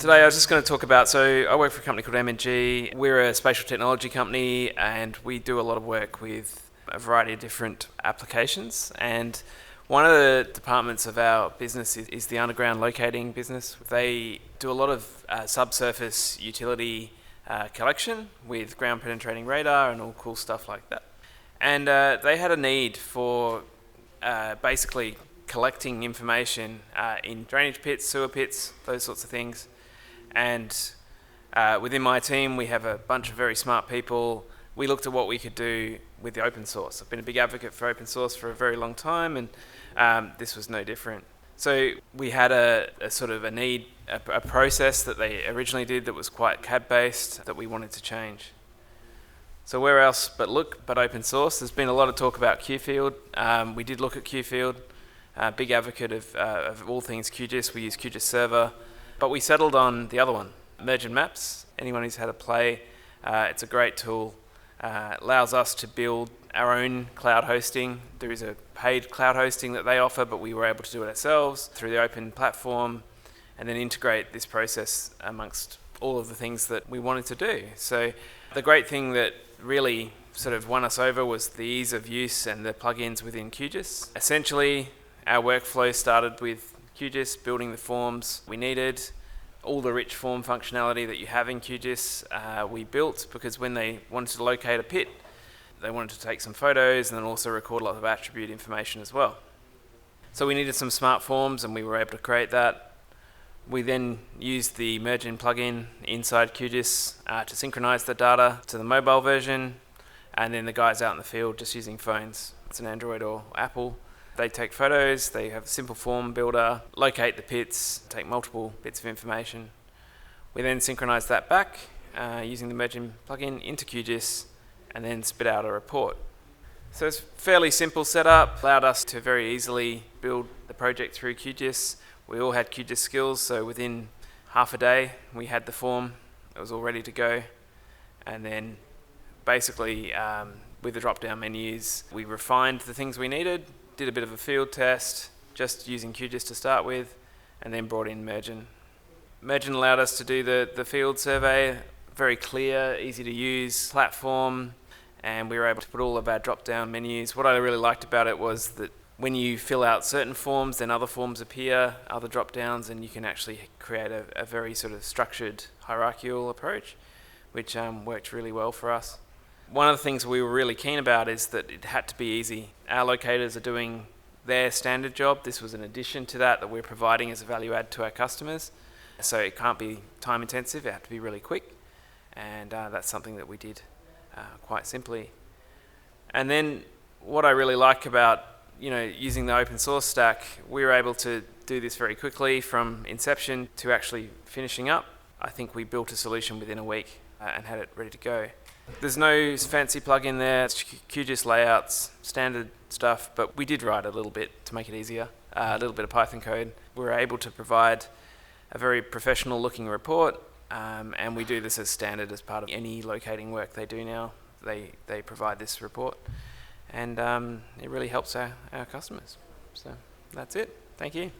Today I was just going to talk about, so I work for a company called MNG. We're a spatial technology company and we do a lot of work with a variety of different applications. And one of the departments of our business is the underground locating business. They do a lot of subsurface utility collection with ground penetrating radar and all cool stuff like that. And they had a need for basically collecting information in drainage pits, sewer pits, those sorts of things. And within my team, we have a bunch of very smart people. We looked at what we could do with the open source. I've been a big advocate for open source for a very long time, and this was no different. So we had a sort of a need, a process that they originally did that was quite CAD-based that we wanted to change. So where else but open source? There's been a lot of talk about QField. We did look at QField. Big advocate of all things QGIS. We use QGIS Server. But we settled on the other one, Mergin Maps. Anyone who's had a play, it's a great tool. Allows us to build our own cloud hosting. There is a paid cloud hosting that they offer, but we were able to do it ourselves through the open platform and then integrate this process amongst all of the things that we wanted to do. So the great thing that really sort of won us over was the ease of use and the plugins within QGIS. Essentially, our workflow started with QGIS, building the forms we needed. All the rich form functionality that you have in QGIS we built, because when they wanted to locate a pit, they wanted to take some photos and then also record a lot of attribute information as well. So we needed some smart forms and we were able to create that. We then used the Mergin plugin inside QGIS to synchronize the data to the mobile version, and then the guys out in the field just using phones. It's an Android or Apple. They take photos, they have a simple form builder, locate the pits, take multiple bits of information. We then synchronize that back using the Mergin plugin into QGIS and then spit out a report. So it's a fairly simple setup, allowed us to very easily build the project through QGIS. We all had QGIS skills, so within half a day we had the form, it was all ready to go. And then basically with the drop-down menus, we refined the things we needed, did a bit of a field test, just using QGIS to start with, and then brought in Mergin. Mergin allowed us to do the field survey, very clear, easy to use platform, and we were able to put all of our drop-down menus. What I really liked about it was that when you fill out certain forms, then other forms appear, other drop-downs, and you can actually create a very sort of structured hierarchical approach, which worked really well for us. One of the things we were really keen about is that it had to be easy. Our locators are doing their standard job. This was an addition to that we're providing as a value add to our customers. So it can't be time intensive, it had to be really quick. And that's something that we did quite simply. And then what I really like about using the open source stack, we were able to do this very quickly from inception to actually finishing up. I think we built a solution within a week and had it ready to go. There's no fancy plugin there, it's QGIS layouts, standard stuff, but we did write a little bit to make it easier, a little bit of Python code. We were able to provide a very professional looking report, and we do this as standard as part of any locating work they do now. They provide this report, and it really helps our customers. So that's it. Thank you.